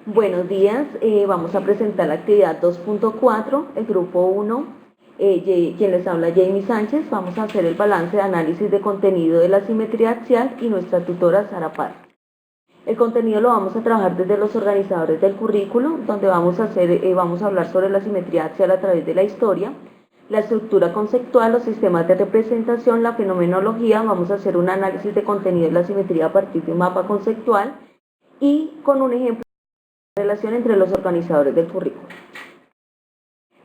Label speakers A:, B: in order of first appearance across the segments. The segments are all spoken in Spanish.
A: Buenos días, vamos a presentar la actividad 2.4, el grupo 1, quien les habla Jamie Sánchez. Vamos a hacer el balance de análisis de contenido de la simetría axial y nuestra tutora Sara Parra. El contenido lo vamos a trabajar desde los organizadores del currículo, donde vamos a hablar sobre la simetría axial a través de la historia, la estructura conceptual, los sistemas de representación, la fenomenología. Vamos a hacer un análisis de contenido de la simetría a partir de un mapa conceptual y con un ejemplo relación entre los organizadores del currículo.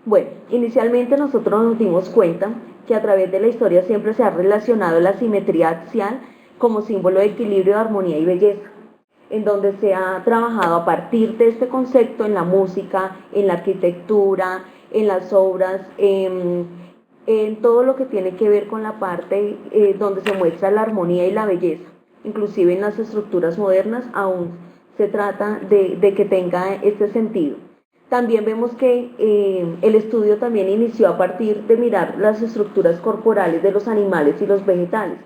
A: Bueno, inicialmente nosotros nos dimos cuenta que a través de la historia siempre se ha relacionado la simetría axial como símbolo de equilibrio, armonía y belleza, en donde se ha trabajado a partir de este concepto en la música, en la arquitectura, en las obras, en todo lo que tiene que ver con la parte donde se muestra la armonía y la belleza, inclusive en las estructuras modernas aún se trata de que tenga este sentido. También vemos que el estudio también inició a partir de mirar las estructuras corporales de los animales y los vegetales,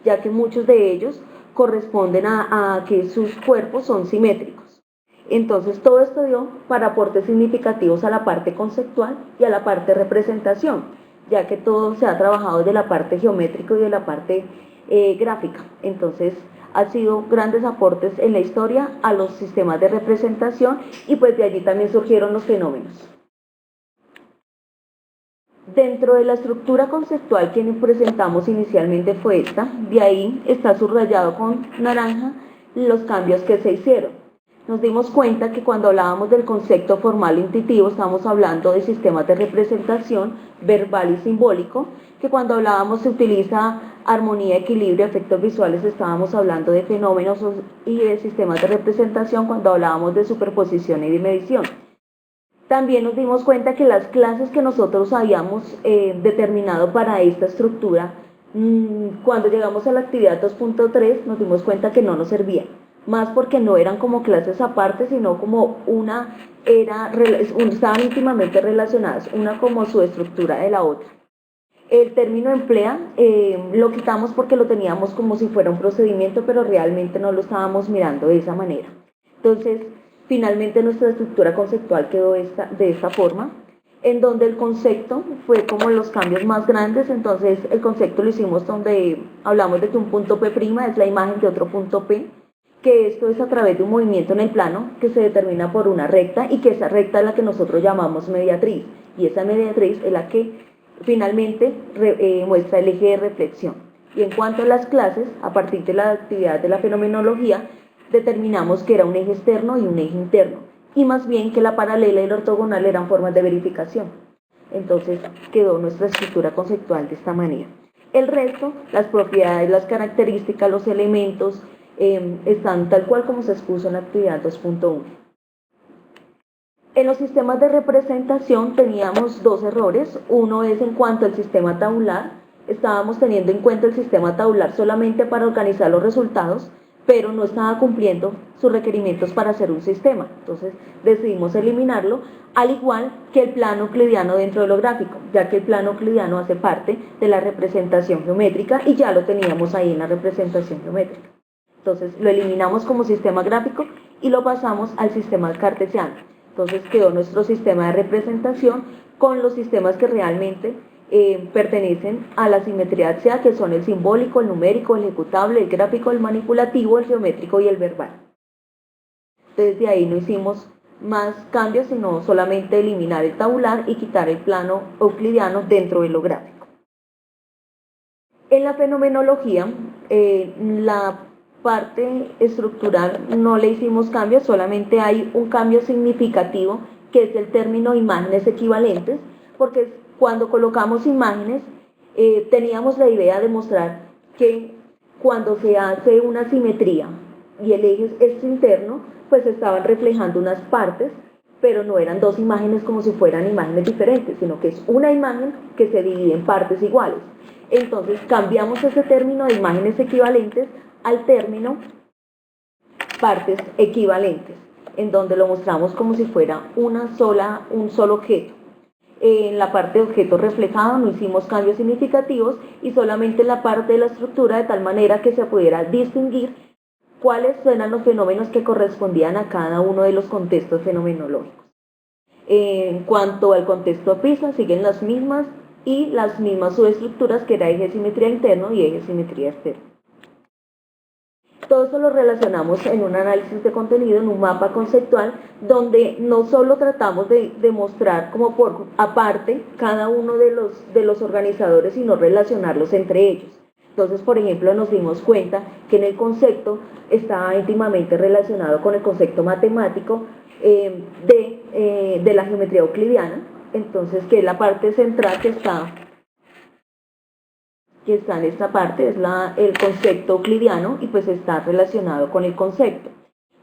A: ya que muchos de ellos corresponden a que sus cuerpos son simétricos. Entonces todo esto dio para aportes significativos a la parte conceptual y a la parte de representación, ya que todo se ha trabajado de la parte geométrica y de la parte gráfica. Entonces ha sido grandes aportes en la historia a los sistemas de representación y pues de allí también surgieron los fenómenos. Dentro de la estructura conceptual que presentamos inicialmente fue esta, de ahí está subrayado con naranja los cambios que se hicieron. Nos dimos cuenta que cuando hablábamos del concepto formal e intuitivo estamos hablando de sistemas de representación verbal y simbólico, que cuando hablábamos se utiliza armonía, equilibrio, efectos visuales, estábamos hablando de fenómenos y de sistemas de representación cuando hablábamos de superposición y de medición. También nos dimos cuenta que las clases que nosotros habíamos determinado para esta estructura, cuando llegamos a la actividad 2.3 nos dimos cuenta que no nos servían, más porque no eran como clases aparte, sino como estaban íntimamente relacionadas, una como su estructura de la otra. El término emplea lo quitamos porque lo teníamos como si fuera un procedimiento, pero realmente no lo estábamos mirando de esa manera. Entonces, finalmente nuestra estructura conceptual quedó de esta forma, en donde el concepto fue como los cambios más grandes. Entonces el concepto lo hicimos donde hablamos de que un punto P' es la imagen de otro punto P, que esto es a través de un movimiento en el plano que se determina por una recta y que esa recta es la que nosotros llamamos mediatriz, y esa mediatriz es la que finalmente muestra el eje de reflexión. Y en cuanto a las clases, a partir de la actividad de la fenomenología, determinamos que era un eje externo y un eje interno, y más bien que la paralela y la ortogonal eran formas de verificación. Entonces quedó nuestra estructura conceptual de esta manera. El resto, las propiedades, las características, los elementos, están tal cual como se expuso en la actividad 2.1. En los sistemas de representación teníamos dos errores. Uno es en cuanto al sistema tabular. Estábamos teniendo en cuenta el sistema tabular solamente para organizar los resultados, pero no estaba cumpliendo sus requerimientos para hacer un sistema. Entonces decidimos eliminarlo, al igual que el plano euclidiano dentro de lo gráfico, ya que el plano euclidiano hace parte de la representación geométrica y ya lo teníamos ahí en la representación geométrica. Entonces lo eliminamos como sistema gráfico y lo pasamos al sistema cartesiano. Entonces quedó nuestro sistema de representación con los sistemas que realmente pertenecen a la simetría axial, que son el simbólico, el numérico, el ejecutable, el gráfico, el manipulativo, el geométrico y el verbal. Desde ahí no hicimos más cambios, sino solamente eliminar el tabular y quitar el plano euclidiano dentro de lo gráfico. En la fenomenología, la parte estructural no le hicimos cambios, solamente hay un cambio significativo que es el término imágenes equivalentes, porque cuando colocamos imágenes teníamos la idea de mostrar que cuando se hace una simetría y el eje es interno, pues estaban reflejando unas partes, pero no eran dos imágenes como si fueran imágenes diferentes, sino que es una imagen que se divide en partes iguales. Entonces cambiamos ese término de imágenes equivalentes al término partes equivalentes, en donde lo mostramos como si fuera un solo objeto. En la parte de objeto reflejado no hicimos cambios significativos y solamente en la parte de la estructura, de tal manera que se pudiera distinguir cuáles eran los fenómenos que correspondían a cada uno de los contextos fenomenológicos. En cuanto al contexto PISA, siguen las mismas y las mismas subestructuras, que era eje de simetría interno y eje de simetría externo. Todo eso lo relacionamos en un análisis de contenido, en un mapa conceptual, donde no solo tratamos de mostrar como por aparte cada uno de los organizadores, sino relacionarlos entre ellos. Entonces, por ejemplo, nos dimos cuenta que en el concepto está íntimamente relacionado con el concepto matemático de la geometría euclidiana, entonces que es la parte central que está en esta parte, es el concepto euclidiano, y pues está relacionado con el concepto.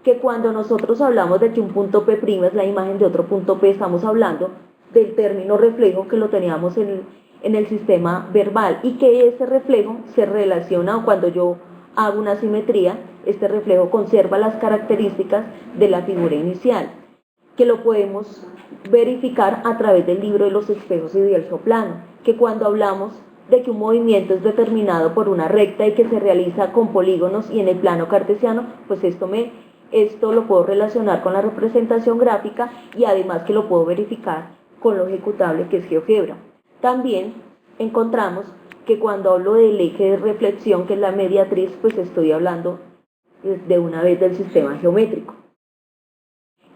A: Que cuando nosotros hablamos de que un punto P' es la imagen de otro punto P, estamos hablando del término reflejo que lo teníamos en el sistema verbal, y que ese reflejo se relaciona, o cuando yo hago una simetría, este reflejo conserva las características de la figura inicial, que lo podemos verificar a través del libro de los espejos y del geoplano, que cuando hablamos de que un movimiento es determinado por una recta y que se realiza con polígonos y en el plano cartesiano, pues esto lo puedo relacionar con la representación gráfica, y además que lo puedo verificar con lo ejecutable, que es GeoGebra. También encontramos que cuando hablo del eje de reflexión, que es la mediatriz, pues estoy hablando de una vez del sistema geométrico.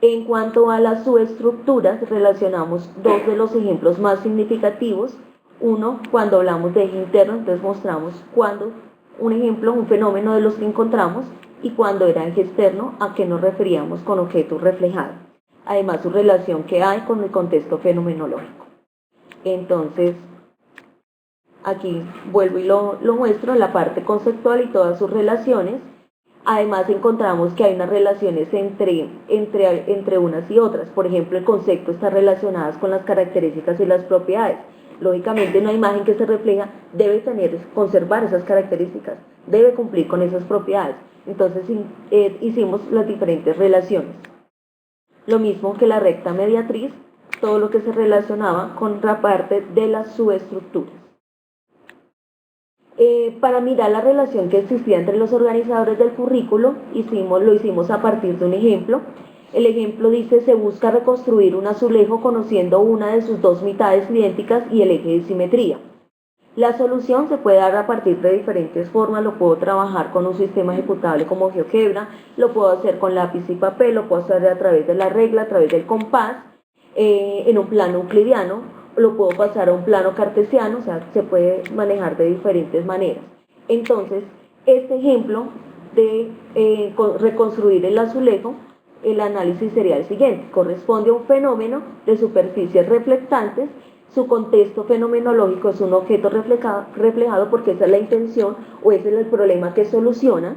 A: En cuanto a las subestructuras, relacionamos dos de los ejemplos más significativos. Uno, cuando hablamos de eje interno, entonces mostramos cuando un ejemplo, un fenómeno de los que encontramos, y cuando era eje externo, a qué nos referíamos con objeto reflejado. Además, su relación que hay con el contexto fenomenológico. Entonces, aquí vuelvo y lo muestro, la parte conceptual y todas sus relaciones. Además, encontramos que hay unas relaciones entre unas y otras. Por ejemplo, el concepto está relacionado con las características y las propiedades. Lógicamente, una imagen que se refleja debe conservar esas características, debe cumplir con esas propiedades. Entonces, hicimos las diferentes relaciones. Lo mismo que la recta mediatriz, todo lo que se relacionaba con la parte de las subestructuras. Para mirar la relación que existía entre los organizadores del currículo, lo hicimos a partir de un ejemplo. El ejemplo dice: se busca reconstruir un azulejo conociendo una de sus dos mitades idénticas y el eje de simetría. La solución se puede dar a partir de diferentes formas. Lo puedo trabajar con un sistema ejecutable como GeoGebra, lo puedo hacer con lápiz y papel, lo puedo hacer a través de la regla, a través del compás, en un plano euclidiano, lo puedo pasar a un plano cartesiano, o sea, se puede manejar de diferentes maneras. Entonces, este ejemplo de reconstruir el azulejo, el análisis sería el siguiente: corresponde a un fenómeno de superficies reflectantes, su contexto fenomenológico es un objeto reflejado porque esa es la intención o ese es el problema que soluciona.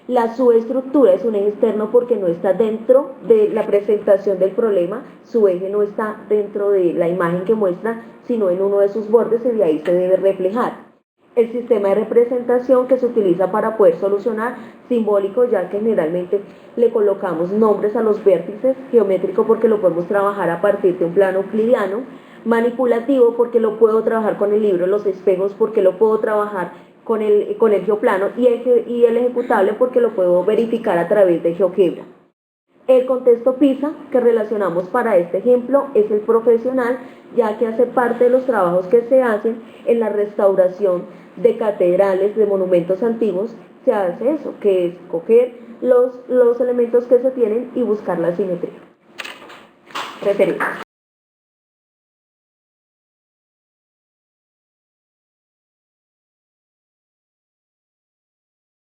A: La subestructura es un eje externo porque no está dentro de la presentación del problema, su eje no está dentro de la imagen que muestra, sino en uno de sus bordes, y de ahí se debe reflejar. El sistema de representación que se utiliza para poder solucionar, simbólico, ya que generalmente le colocamos nombres a los vértices, geométrico porque lo podemos trabajar a partir de un plano euclidiano, manipulativo porque lo puedo trabajar con el libro de los espejos, porque lo puedo trabajar con el geoplano, y el ejecutable porque lo puedo verificar a través de GeoGebra. El contexto PISA que relacionamos para este ejemplo es el profesional, ya que hace parte de los trabajos que se hacen en la restauración de catedrales, de monumentos antiguos. Se hace eso, que es coger los elementos que se tienen y buscar la simetría. Referencia.